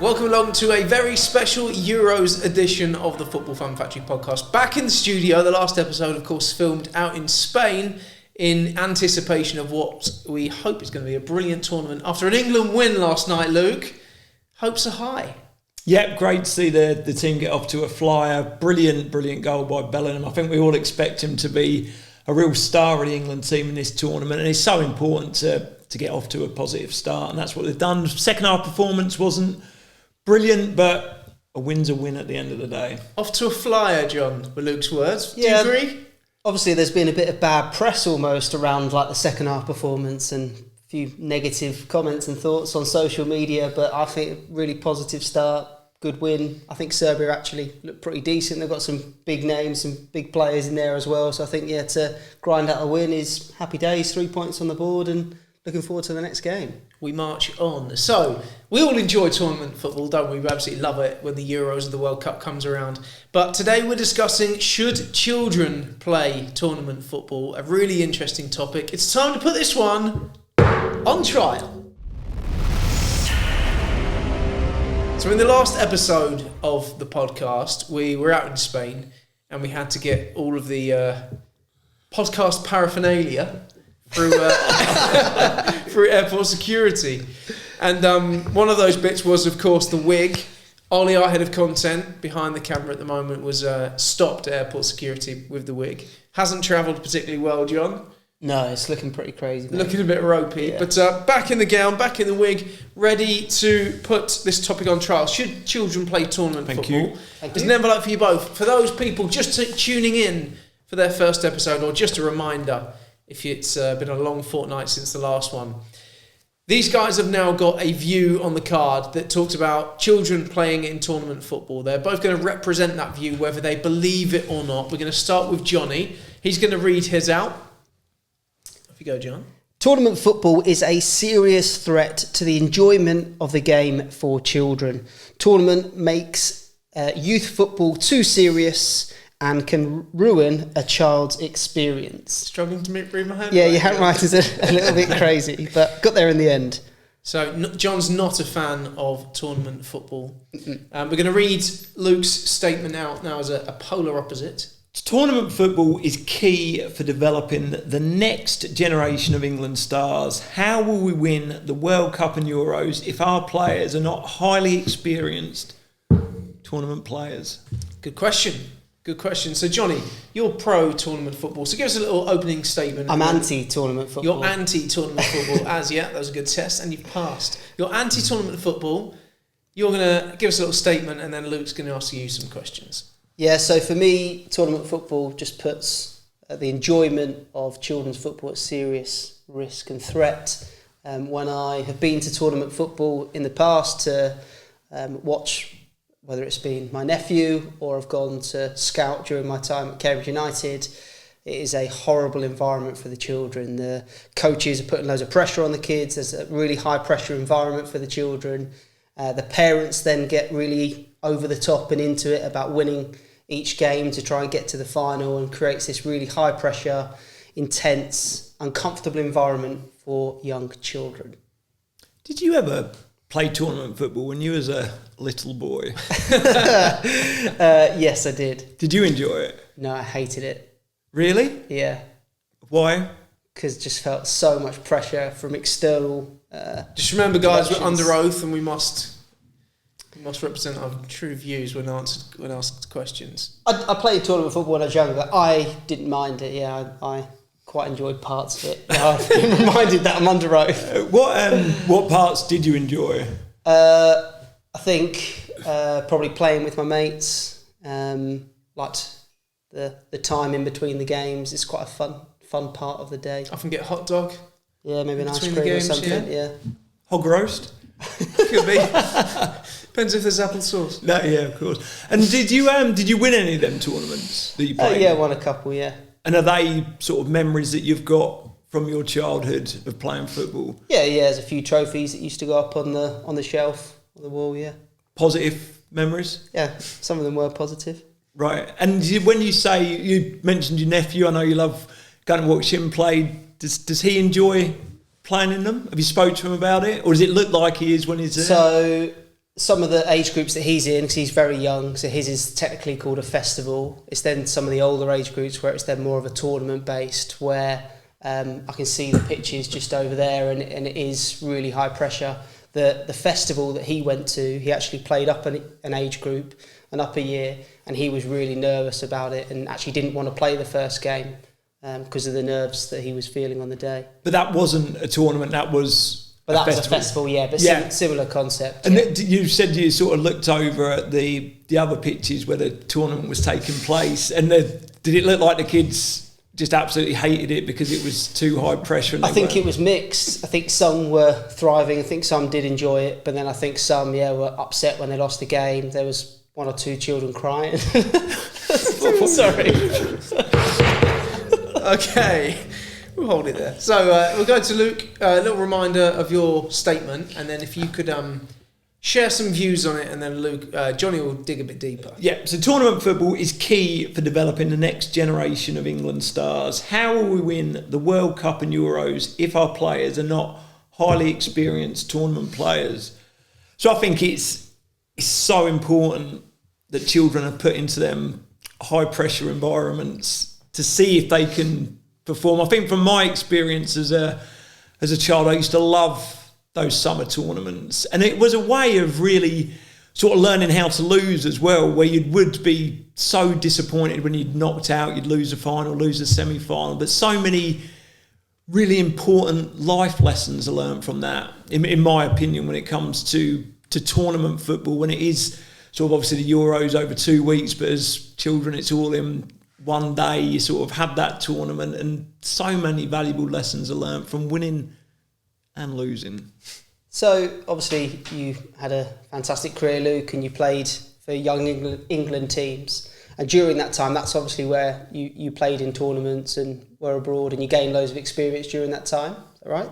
Welcome along to a very special Euros edition of the Football Fun Factory podcast. Back in the studio, the last episode, of course, filmed out in Spain in anticipation of what we hope is going to be a brilliant tournament. After an England win last night, Luke, hopes are high. Yep, great to see the team get off to a flyer. Brilliant goal by Bellingham. I think we all expect him to be a real star of the England team in this tournament, and it's so important to get off to a positive start, and that's what they've done. Second half performance wasn't brilliant, but a win's a win at the end of the day. Off to a flyer, John, were Luke's words. Do you agree? Obviously, there's been a bit of bad press almost around like the second half performance and a few negative comments and thoughts on social media, but I think a really positive start, good win. I think Serbia actually looked pretty decent. They've got some big names, some big players in there as well. So I think, to grind out a win is happy days, 3 points on the board, and looking forward to the next game. We march on. So, we all enjoy tournament football, don't we? We absolutely love it when the Euros and the World Cup comes around. But today we're discussing, should children play tournament football? A really interesting topic. It's time to put this one on trial. So in the last episode of the podcast, we were out in Spain and we had to get all of the podcast paraphernalia through through airport security, and one of those bits was, of course, the wig. Ollie, our head of content behind the camera at the moment, was stopped at airport security with the wig. Hasn't travelled particularly well, John. No, it's looking pretty crazy, mate. Looking a bit ropey, but back in the gown, back in the wig, ready to put this topic on trial. Should children play tournament football? There's an envelope for you both. For those people just tuning in for their first episode, or just a reminder, if it's been a long fortnight since the last one. These guys have now got a view on the card that talks about children playing in tournament football. They're both going to represent that view, whether they believe it or not. We're going to start with Jonny. He's going to read his out. Off you go, John. Tournament football is a serious threat to the enjoyment of the game for children. Tournament makes youth football too serious and can ruin a child's experience. Struggling to read my hand? Yeah, your handwriting's a little bit crazy, but got there in the end. So John's not a fan of tournament football. We're going to read Luke's statement out now as a polar opposite. Tournament football is key for developing the next generation of England stars. How will we win the World Cup and Euros if our players are not highly experienced tournament players? Good question. So, Jonny, you're pro-tournament football. So give us a little opening statement. I'm anti-tournament football. You're anti-tournament football, that was a good test, and you've passed. You're anti-tournament football. You're going to give us a little statement, and then Luke's going to ask you some questions. Yeah, so for me, tournament football just puts the enjoyment of children's football at serious risk and threat. When I have been to tournament football in the past to watch, whether it's been my nephew or I've gone to scout during my time at Cambridge United, it is a horrible environment for the children. The coaches are putting loads of pressure on the kids. There's a really high pressure environment for the children. The parents then get really over the top and into it about winning each game to try and get to the final, and creates this really high pressure, intense, uncomfortable environment for young children. Did you ever play tournament football when you was a little boy? Yes, I did. Did you enjoy it? No, I hated it. Really? Yeah. Why? Because just felt so much pressure from external. Just remember, guys, we're under oath, and we must represent our true views when asked questions. I played tournament football when I was younger. I didn't mind it. Yeah, I quite enjoyed parts of it. Now I've been reminded that I'm under oath. What parts did you enjoy? I think probably playing with my mates. Liked the time in between the games. It's quite a fun part of the day. Often get hot dog. Yeah, maybe an ice Between cream the games, or something. Yeah. Hog roast? Could be. Depends if there's apple sauce. No, yeah, of course. And did you win any of them tournaments that you played? Yeah, won a couple. Yeah. And are they sort of memories that you've got from your childhood of playing football? Yeah. There's a few trophies that used to go up on the shelf on the wall. Yeah. Positive memories? Yeah, some of them were positive. Right. And when you say, you mentioned your nephew, I know you love going to watch him play. Does he enjoy playing in them? Have you spoke to him about it, or does it look like he is when he's there? So some of the age groups that he's in, because he's very young, so his is technically called a festival. It's then some of the older age groups where it's then more of a tournament based, where I can see the pitches just over there, and it is really high pressure. The festival that he went to, he actually played up an age group, an upper year, and he was really nervous about it and actually didn't want to play the first game because of the nerves that he was feeling on the day. But that wasn't a tournament, that was... But that was a festival, yeah, but similar concept. And yeah. You said you sort of looked over at the other pitches where the tournament was taking place, and did it look like the kids just absolutely hated it because it was too high pressure? I think it was mixed. I think some were thriving, I think some did enjoy it, but then I think some, were upset when they lost the game. There was one or two children crying. Sorry. Okay. We'll hold it there. So we'll go to Luke. A little reminder of your statement, and then if you could share some views on it, and then Luke, Jonny will dig a bit deeper. Yeah. So tournament football is key for developing the next generation of England stars. How will we win the World Cup and Euros if our players are not highly experienced tournament players? So I think it's so important that children are put into them high pressure environments to see if they can perform. I think from my experience as a child, I used to love those summer tournaments, and it was a way of really sort of learning how to lose as well, where you would be so disappointed when you'd knocked out, you'd lose a final, lose a semi-final, but so many really important life lessons are learned from that, in my opinion, when it comes to tournament football, when it is sort of obviously the Euros over 2 weeks, but as children it's all in one day. You sort of have that tournament, and so many valuable lessons are learned from winning and losing. So obviously you had a fantastic career, Luke, and you played for young England teams, and during that time that's obviously where you played in tournaments and were abroad, and you gained loads of experience during that time. Is that right?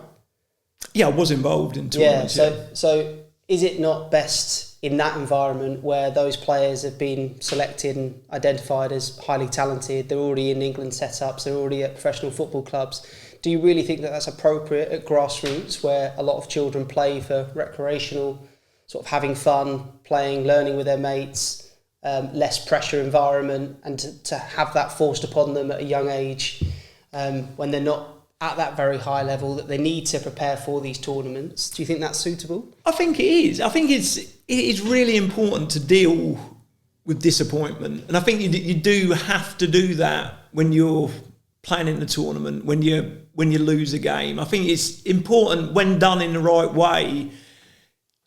Yeah, I was involved in tournaments. So is it not best in that environment where those players have been selected and identified as highly talented, they're already in England setups, they're already at professional football clubs, do you really think that that's appropriate at grassroots, where a lot of children play for recreational, sort of having fun, playing, learning with their mates, less pressure environment, and to have that forced upon them at a young age when they're not at that very high level that they need to prepare for these tournaments? Do you think that's suitable? I think it is. I think it is really important to deal with disappointment, and I think you do have to do that when you're planning the tournament, when you lose a game. I think it's important, when done in the right way.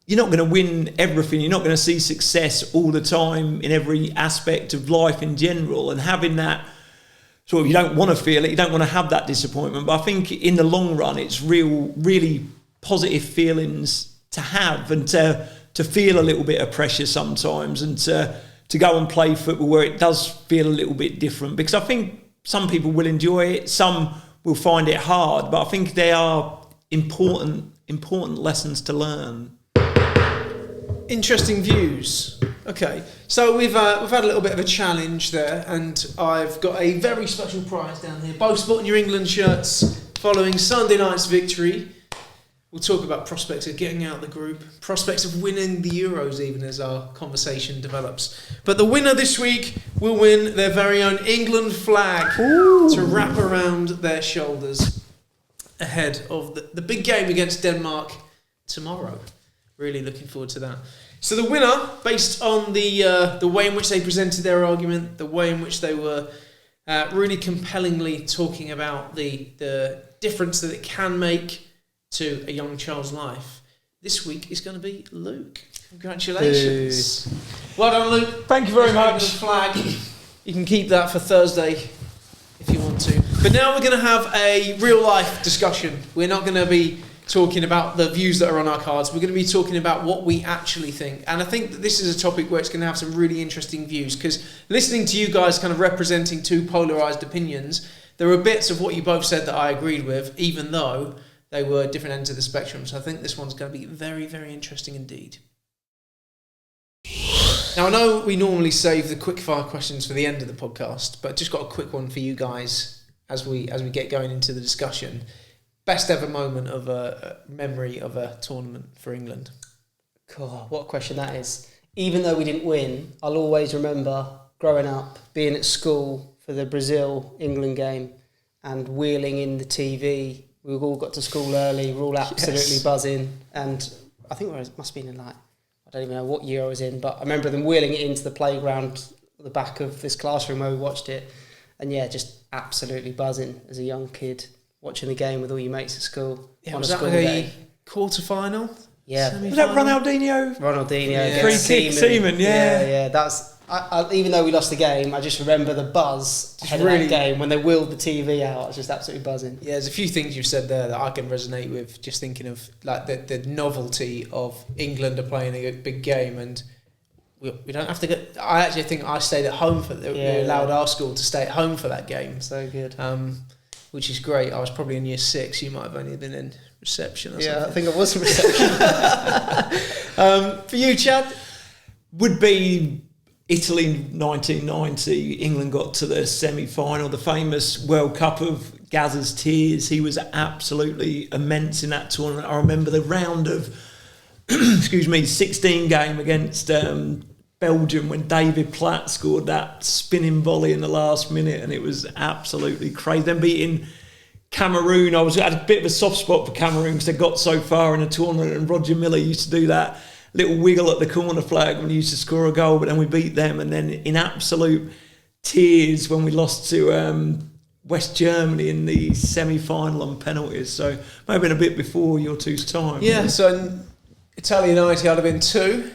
You're not going to win everything. You're not going to see success all the time in every aspect of life in general, and having that sort of, you don't want to feel it, you don't want to have that disappointment, but I think in the long run it's really positive feelings to have, and to feel a little bit of pressure sometimes, and to go and play football where it does feel a little bit different, because I think some people will enjoy it, some will find it hard, but I think they are important lessons to learn. Interesting views. Okay, so we've had a little bit of a challenge there, and I've got a very special prize down here. Both sporting your England shirts following Sunday night's victory. We'll talk about prospects of getting out of the group, prospects of winning the Euros even as our conversation develops. But the winner this week will win their very own England flag to wrap around their shoulders ahead of the big game against Denmark tomorrow. Really looking forward to that. So the winner, based on the way in which they presented their argument, the way in which they were really compellingly talking about the difference that it can make to a young child's life, this week is going to be Luke. Congratulations. Well done, Luke. Thank you very much. Flag. You can keep that for Thursday if you want to. But now we're going to have a real life discussion. We're not going to be talking about the views that are on our cards. We're going to be talking about what we actually think. And I think that this is a topic where it's going to have some really interesting views, because listening to you guys kind of representing two polarised opinions, there were bits of what you both said that I agreed with, even though they were different ends of the spectrum. So I think this one's going to be very, very interesting indeed. Now, I know we normally save the quickfire questions for the end of the podcast, but just got a quick one for you guys as we get going into the discussion. Best ever moment of a memory of a tournament for England? God, what a question that is. Even though we didn't win, I'll always remember growing up, being at school for the Brazil-England game and wheeling in the TV. We all got to school early, we were all absolutely buzzing. And I think it must have been in I don't even know what year I was in, but I remember them wheeling it into the playground at the back of this classroom where we watched it. And just absolutely buzzing as a young kid, watching the game with all your mates at school. Yeah, was that the quarter-final? Yeah. Was that Ronaldinho? Ronaldinho. Free kick, Seaman, Yeah. That's... I, even though we lost the game, I just remember the buzz ahead of that game when they wheeled the TV out. I was just absolutely buzzing. Yeah, there's a few things you've said there that I can resonate with. Just thinking of like the novelty of England are playing a big game, and we don't have to get. I actually think I stayed at home for. They allowed our school to stay at home for that game. So good. Which is great. I was probably in year 6. You might have only been in reception or something. Yeah, I think I was in reception. For you, Chad, would be Italy 1990. England got to the semi-final, the famous World Cup of Gazza's tears. He was absolutely immense in that tournament. I remember the round of 16 game against Belgium when David Platt scored that spinning volley in the last minute, and it was absolutely crazy. Then beating Cameroon, I had a bit of a soft spot for Cameroon because they got so far in the tournament, and Roger Miller used to do that little wiggle at the corner flag when he used to score a goal, but then we beat them, and then in absolute tears when we lost to West Germany in the semi-final on penalties. So maybe a bit before your two's time. Yeah, so in Italia 90 I'd have been 2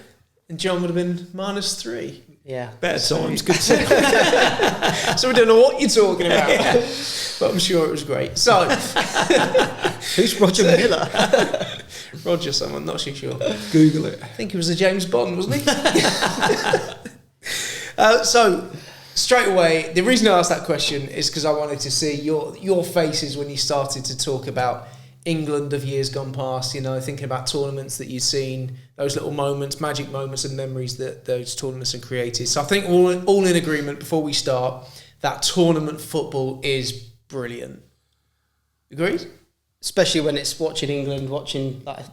and John would have been -3. Yeah. Better times, good times. So we don't know what you're talking about, but I'm sure it was great. So, who's Roger Miller? Roger someone, not too sure. Google it. I think he was a James Bond, wasn't he? So, straight away, the reason I asked that question is because I wanted to see your faces when you started to talk about England of years gone past, thinking about tournaments that you've seen, those little moments, magic moments and memories that those tournaments have created. So I think all in agreement before we start that tournament football is brilliant. Agreed? Especially when it's watching England, watching like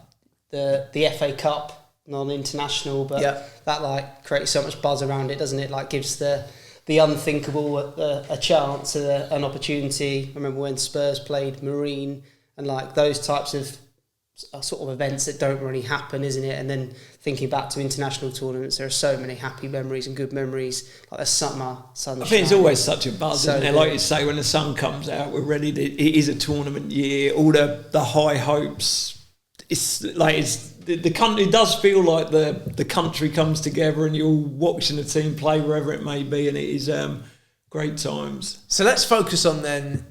the FA Cup, non-international, but that creates so much buzz around it, doesn't it? Like gives the unthinkable a chance, an opportunity. I remember when Spurs played Marine, and like those types of sort of events that don't really happen, isn't it? And then thinking back to international tournaments, there are so many happy memories and good memories, like the sunshine. I think it's always such a buzz, isn't it? Like you say, when the sun comes out, we're ready. It is a tournament year. All the high hopes. The country. It does feel like the country comes together, and you're all watching the team play wherever it may be, and it is great times. So let's focus on then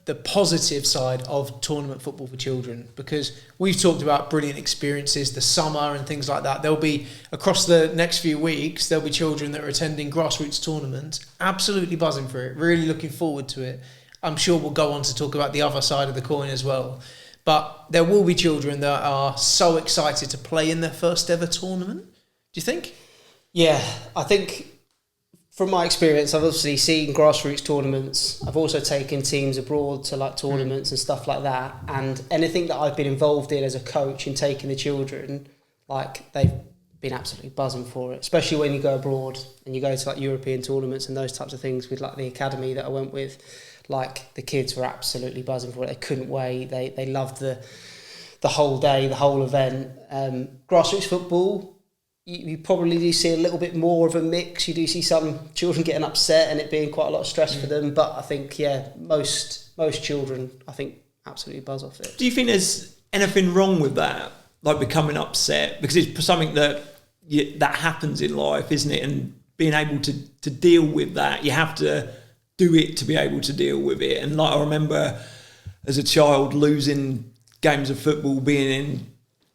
the positive side of tournament football for children, because we've talked about brilliant experiences, the summer and things like that. There'll be, across the next few weeks, there'll be children that are attending grassroots tournaments, absolutely buzzing for it, really looking forward to it. I'm sure we'll go on to talk about the other side of the coin as well. But there will be children that are so excited to play in their first ever tournament. Do you think? Yeah, I think from my experience, I've obviously seen grassroots tournaments. I've also taken teams abroad to like tournaments and stuff like that. And anything that I've been involved in as a coach in taking the children, like they've been absolutely buzzing for it. Especially when you go abroad and you go to like European tournaments and those types of things with like the academy that I went with. Like the kids were absolutely buzzing for it. They couldn't wait. They loved the whole day, the whole event. Grassroots football, you probably do see a little bit more of a mix. You do see some children getting upset and it being quite a lot of stress for them. But I think, most children, I think, absolutely buzz off it. Do you think there's anything wrong with that? Like becoming upset? Because it's something that happens in life, isn't it? And being able to deal with that, you have to do it to be able to deal with it. And like I remember as a child losing games of football, being in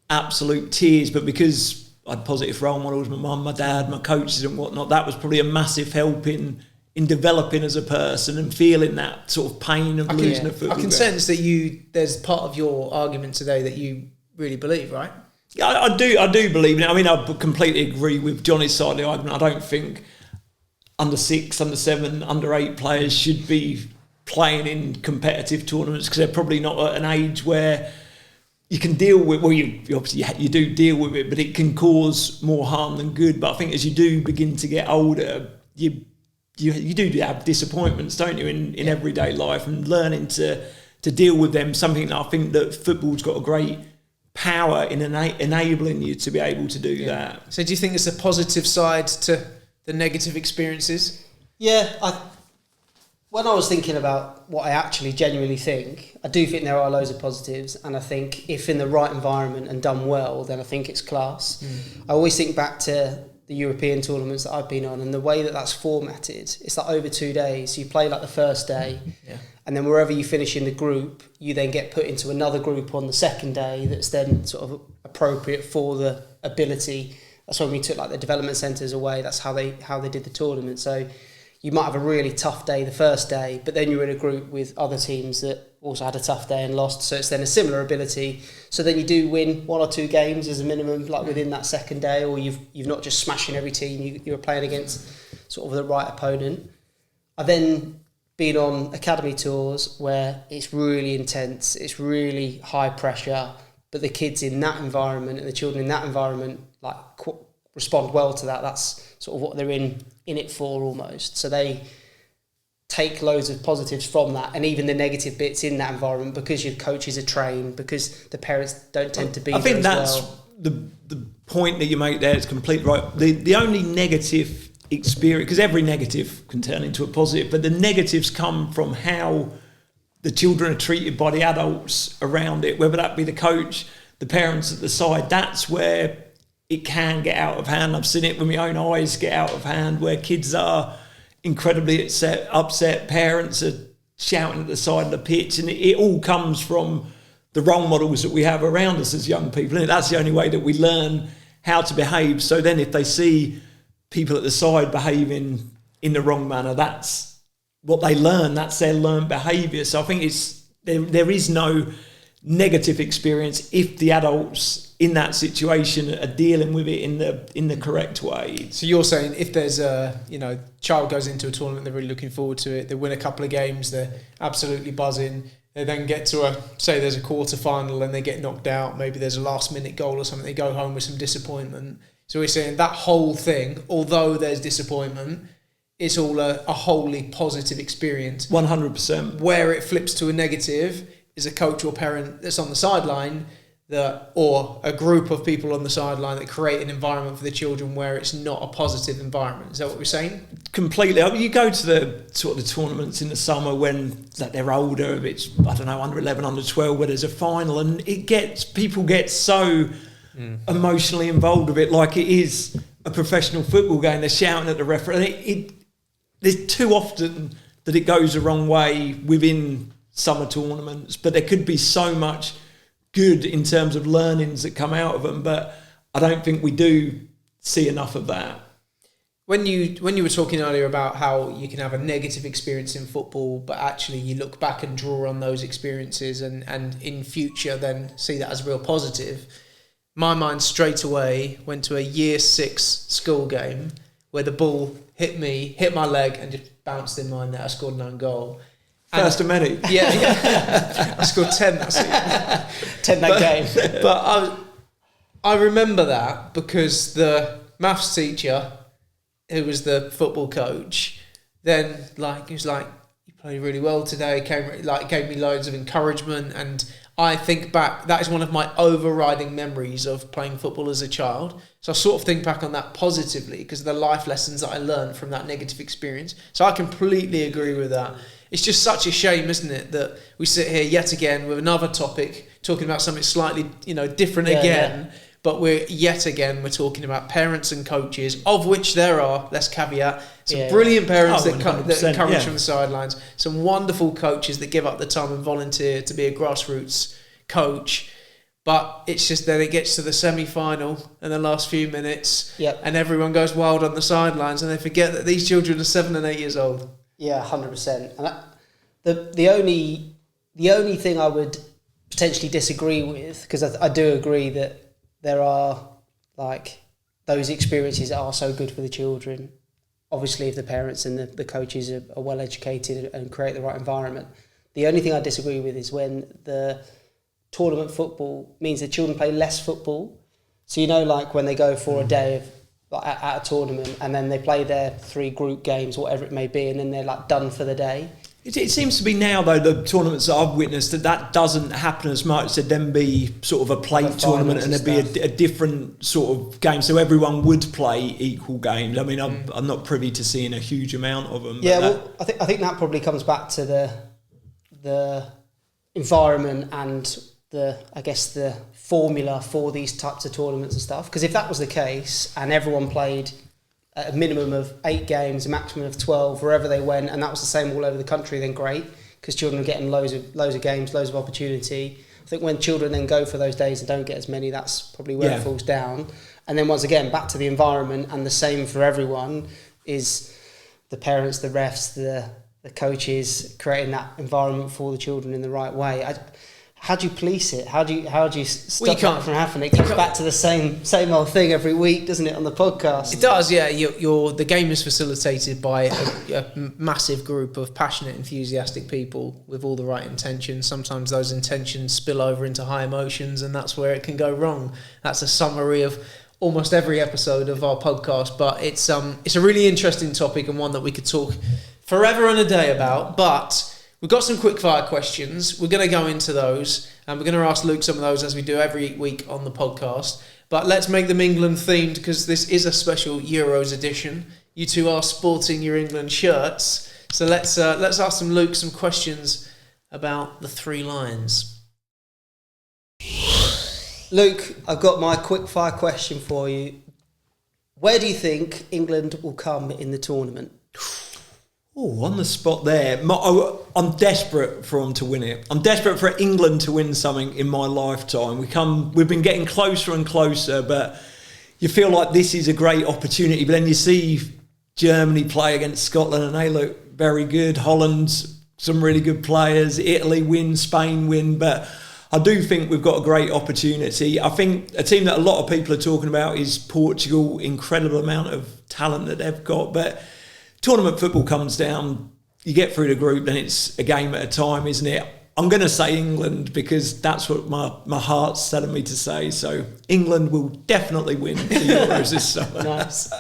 absolute tears, but because I had positive role models, my mum, my dad, my coaches and whatnot, that was probably a massive help in developing as a person and feeling that sort of pain of losing a football I can sense that there's part of your argument today that you really believe, right? Yeah, I do believe in it. I mean, I completely agree with Johnny's side of the argument. I don't think under 6, under 7, under 8 players should be playing in competitive tournaments because they're probably not at an age where you can deal with, well, you obviously you do deal with it, but it can cause more harm than good. But I think as you do begin to get older, you do have disappointments, don't you, in everyday life, and learning to deal with them. Something that I think that football's got a great power in enabling you to be able to do that. So do you think there's a positive side to the negative experiences? Yeah, when I was thinking about what I actually genuinely think, I do think there are loads of positives, and I think if in the right environment and done well, then I think it's class. I always think back to the European tournaments that I've been on, and the way that that's formatted, it's like over 2 days. You play like the first day, and then wherever you finish in the group, you then get put into another group on the second day that's then sort of appropriate for the ability. That's when we took like the development centres away. That's how they did the tournament. So you might have a really tough day the first day, but then you're in a group with other teams that also had a tough day and lost. So it's then a similar ability. So then you do win 1 or 2 games as a minimum, like within that second day, or you've not just smashing every team. You're playing against sort of the right opponent. I've then been on academy tours where it's really intense, it's really high pressure, but the kids in that environment and the children in that environment like respond well to that. That's sort of what they're in it for almost. So they take loads of positives from that, and even the negative bits in that environment, because your coaches are trained, because the parents don't tend to be there as well. I think that's the point that you make there is completely right. The only negative experience, because every negative can turn into a positive, but the negatives come from how the children are treated by the adults around it, whether that be the coach, the parents at the side. That's where it can get out of hand. I've seen it with my own eyes get out of hand, where kids are incredibly upset, parents are shouting at the side of the pitch, and it all comes from the role models that we have around us as young people, and that's the only way that we learn how to behave. So then if they see people at the side behaving in the wrong manner, that's what they learn, that's their learned behaviour. So I think there is no negative experience if the adults in that situation are dealing with it in the correct way. So you're saying if there's a child goes into a tournament, they're really looking forward to it, they win a couple of games, they're absolutely buzzing, they then get to say there's a quarter final and they get knocked out, maybe there's a last minute goal or something, they go home with some disappointment. So we're saying that whole thing, although there's disappointment, it's all a wholly positive experience. 100%. Where it flips to a negative is a coach or parent that's on the sideline or a group of people on the sideline that create an environment for the children where it's not a positive environment. Is that what we're saying? Completely. I mean, you go to the sort of the tournaments in the summer when they're older, it's, I don't know, under 11, under 12, where there's a final, and people get so emotionally involved with it like it is a professional football game. They're shouting at the referee. And there's too often that it goes the wrong way within summer tournaments, but there could be so much good in terms of learnings that come out of them, but I don't think we do see enough of that. When you were talking earlier about how you can have a negative experience in football, but actually you look back and draw on those experiences and in future then see that as a real positive, my mind straight away went to a year 6 school game where the ball hit my leg and just bounced in my net. I scored an own goal. First of many. Yeah. I scored 10 that season. 10 that game. But I remember that because the maths teacher, who was the football coach, then he was like, "You played really well today." Gave me loads of encouragement, and I think back, that is one of my overriding memories of playing football as a child. So I sort of think back on that positively because of the life lessons that I learned from that negative experience. So I completely agree with that. It's just such a shame, isn't it, that we sit here yet again with another topic talking about something slightly, different again. Yeah. But we're talking about parents and coaches, of which there are, let's caveat, some brilliant parents that encourage from the sidelines, some wonderful coaches that give up the time and volunteer to be a grassroots coach. But it's just that it gets to the semi-final and the last few minutes, and everyone goes wild on the sidelines, and they forget that these children are 7 and 8 years old. Yeah, 100%. And the only thing I would potentially disagree with, because I do agree that there are those experiences that are so good for the children. Obviously, if the parents and the coaches are well educated and create the right environment. The only thing I disagree with is when the tournament football means that children play less football. So, you know, like when they go for a day of at a tournament and then they play their 3 group games, whatever it may be, and then they're like done for the day. It seems to be now, though, the tournaments that I've witnessed, that doesn't happen as much. There'd then be sort of a plate tournament and there'd be a different sort of game. So everyone would play equal games. I mean, I'm not privy to seeing a huge amount of them. Yeah, well, I think that probably comes back to the environment and the formula for these types of tournaments and stuff. Because if that was the case and everyone played a minimum of 8 games, a maximum of 12, wherever they went, and that was the same all over the country, then great, because children are getting loads of games, loads of opportunity. I think when children then go for those days and don't get as many, that's probably where it falls down. And then once again, back to the environment, and the same for everyone is the parents, the refs, the coaches, creating that environment for the children in the right way. How do you police it? How do you stop that from happening? It comes back to the same old thing every week, doesn't it, on the podcast? It does, yeah. The game is facilitated by a massive group of passionate, enthusiastic people with all the right intentions. Sometimes those intentions spill over into high emotions, and that's where it can go wrong. That's a summary of almost every episode of our podcast, but it's a really interesting topic and one that we could talk forever and a day about, but we've got some quick fire questions. We're going to go into those, and we're going to ask Luke some of those as we do every week on the podcast. But let's make them England themed, because this is a special Euros edition. You two are sporting your England shirts, so let's ask Luke some questions about the 3 Lions. Luke, I've got my quick fire question for you. Where do you think England will come in the tournament? Oh, on the spot there. I'm desperate for them to win it. I'm desperate for England to win something in my lifetime. We've been getting closer and closer, but you feel like this is a great opportunity. But then you see Germany play against Scotland and they look very good. Holland, some really good players. Italy win, Spain win. But I do think we've got a great opportunity. I think a team that a lot of people are talking about is Portugal. Incredible amount of talent that they've got. But tournament football comes down, you get through the group, then it's a game at a time, isn't it? I'm going to say England because that's what my heart's telling me to say. So England will definitely win the Euros this summer. Nice.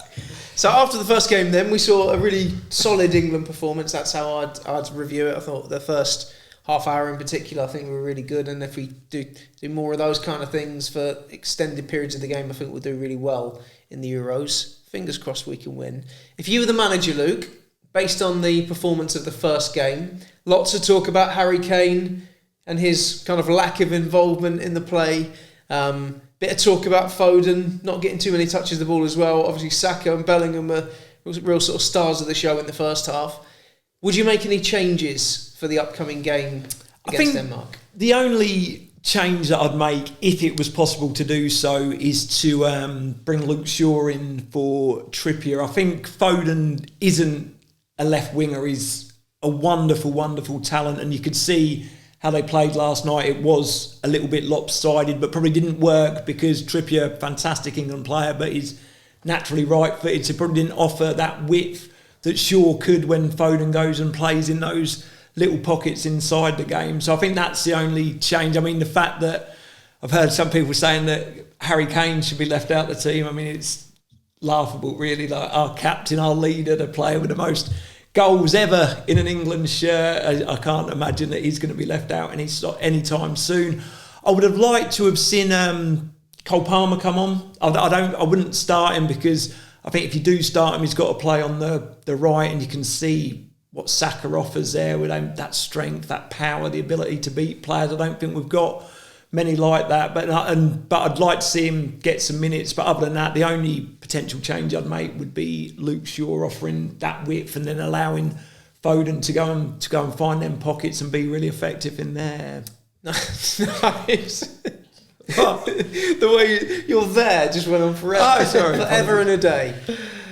So after the first game then, we saw a really solid England performance. That's how I'd review it. I thought the first half hour in particular, I think we were really good. And if we do more of those kind of things for extended periods of the game, I think we'll do really well in the Euros. Fingers crossed we can win. If you were the manager, Luke, based on the performance of the first game, lots of talk about Harry Kane and his kind of lack of involvement in the play. Bit of talk about Foden not getting too many touches of the ball as well. Obviously, Saka and Bellingham were real sort of stars of the show in the first half. Would you make any changes for the upcoming game against Denmark? The only change that I'd make, if it was possible to do so, is to bring Luke Shaw in for Trippier. I think Foden isn't a left winger. He's a wonderful, wonderful talent, and you could see how they played last night. It was a little bit lopsided, but probably didn't work because Trippier, fantastic England player, but he's naturally right-footed, so probably didn't offer that width that Shaw could when Foden goes and plays in those little pockets inside the game. So I think that's the only change. I mean, the fact that I've heard some people saying that Harry Kane should be left out of the team, I mean, it's laughable, really. Like our captain, our leader, the player with the most goals ever in an England shirt, I can't imagine that he's going to be left out anytime soon. I would have liked to have seen Cole Palmer come on. I wouldn't start him because I think if you do start him, he's got to play on the right, and you can see what Saka offers there with that strength, that power, the ability to beat players. I don't think we've got many like that, but I'd like to see him get some minutes. But other than that, the only potential change I'd make would be Luke Shaw offering that width and then allowing Foden to go and find them pockets and be really effective in there. Nice. The way you're there just went on forever. Oh, sorry. Forever and a day.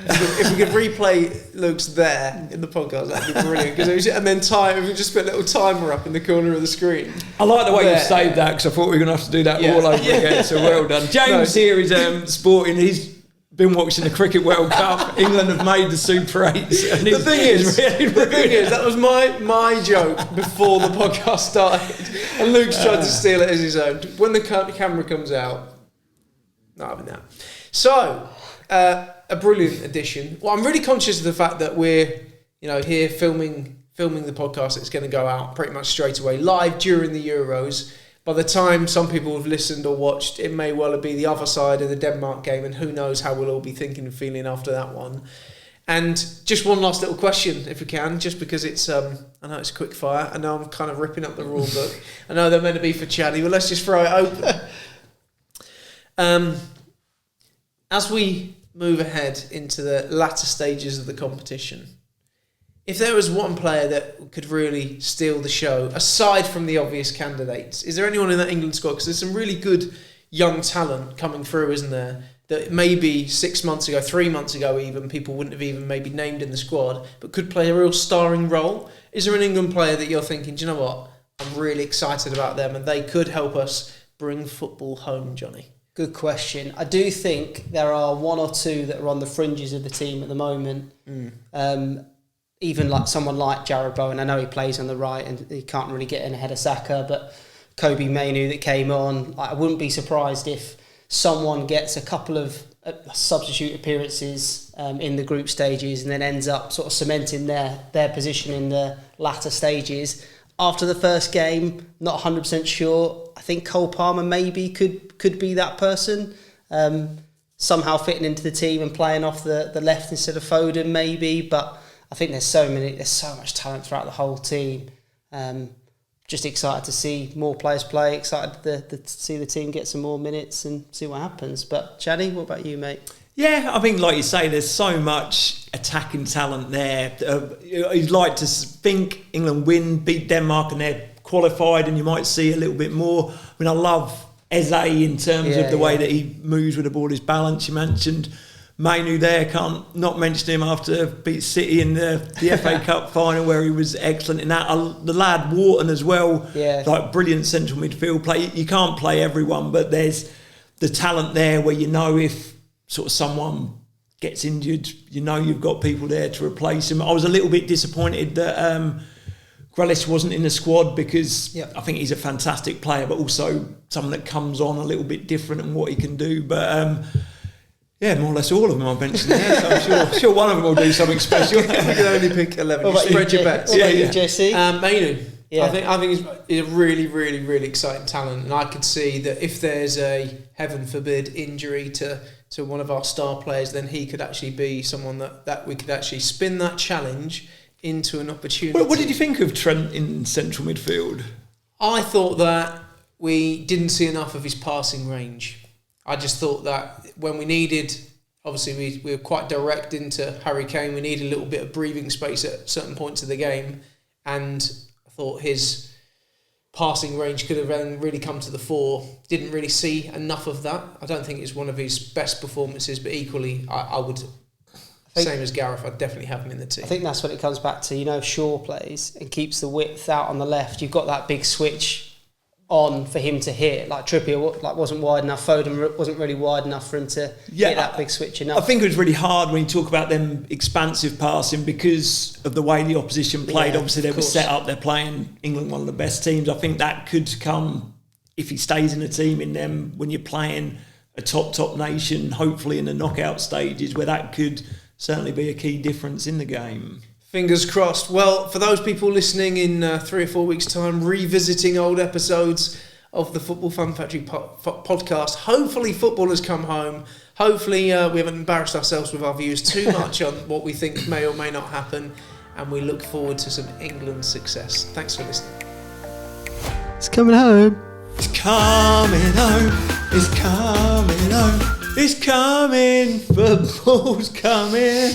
If we could replay Luke's there in the podcast, that'd be brilliant. And then if we just put a little timer up in the corner of the screen. I like the way you saved that because I thought we were going to have to do that all over again. So well done. James here is sporting. He's been watching the Cricket World Cup. England have made the Super 8s. And the thing is, that was my joke before the podcast started. And Luke's tried to steal it as his own. When the camera comes out, not having that. So, a brilliant addition. Well, I'm really conscious of the fact that we're, here filming the podcast. It's going to go out pretty much straight away, live during the Euros. By the time some people have listened or watched, it may well be the other side of the Denmark game, and who knows how we'll all be thinking and feeling after that one. And just one last little question, if we can, just because it's, I know it's quick fire. I know I'm kind of ripping up the rule book. I know they're meant to be for chatty, but let's just throw it open. As we move ahead into the latter stages of the competition, if there was one player that could really steal the show, aside from the obvious candidates, is there anyone in that England squad? Because there's some really good young talent coming through, isn't there? That maybe 6 months ago, 3 months ago even, people wouldn't have even maybe named in the squad, but could play a real starring role. Is there an England player that you're thinking, do you know what? I'm really excited about them and they could help us bring football home, Jonny? Good question. I do think there are one or two that are on the fringes of the team at the moment. Even like someone like Jarrod Bowen. I know he plays on the right and he can't really get in ahead of Saka, but Kobe Mainoo that came on, I wouldn't be surprised if someone gets a couple of substitute appearances in the group stages and then ends up sort of cementing their position in the latter stages. After the first game, not 100% sure. I think Cole Palmer maybe could be that person. Somehow fitting into the team and playing off the left instead of Foden maybe, but I think there's so much talent throughout the whole team. Just excited to see more players play, excited to see the team get some more minutes and see what happens. But Chaddy, what about you, mate? Yeah, I think like you say, there's so much attacking talent there. You'd like to think England win, beat Denmark and they're qualified and you might see a little bit more. I mean, I love Eze in terms of the way that he moves with the ball, his balance. You mentioned Mainoo there, can't not mention him after beat City in the FA Cup final where he was excellent in that. The lad Wharton as well, like brilliant central midfield play. You can't play everyone, but there's the talent there where if sort of someone gets injured, you've got people there to replace him. I was a little bit disappointed that Grealish wasn't in the squad because I think he's a fantastic player, but also someone that comes on a little bit different in what he can do. But more or less all of them I mentioned there, so I'm sure one of them will do something special. You can only pick 11. You spread your bets. What about you, Jesse? Mainoo. Yeah. I think he's a really, really, really exciting talent, and I could see that if there's a, heaven forbid, injury to one of our star players, then he could actually be someone that we could actually spin that challenge into an opportunity. What did you think of Trent in central midfield? I thought that we didn't see enough of his passing range. I just thought that when we needed, obviously we were quite direct into Harry Kane, we needed a little bit of breathing space at certain points of the game, and I thought his passing range could have then really come to the fore. Didn't really see enough of that. I don't think it's one of his best performances, but equally I would, same as Gareth, I'd definitely have him in the team. I think that's what it comes back to. If Shaw plays and keeps the width out on the left, you've got that big switch on for him to hit. Like Trippier wasn't wide enough, Foden wasn't really wide enough for him to hit that big switch enough. I think it was really hard when you talk about them expansive passing because of the way the opposition played. Obviously they were set up, they're playing England, one of the best teams. I think that could come if he stays in the team in them when you're playing a top nation, hopefully in the knockout stages, where that could certainly be a key difference in the game. Fingers crossed. Well, for those people listening in 3 or 4 weeks' time, revisiting old episodes of the Football Fun Factory podcast, hopefully football has come home. Hopefully we haven't embarrassed ourselves with our views too much on what we think may or may not happen, and we look forward to some England success. Thanks for listening. It's coming home. It's coming home. It's coming home. It's coming. Football's coming.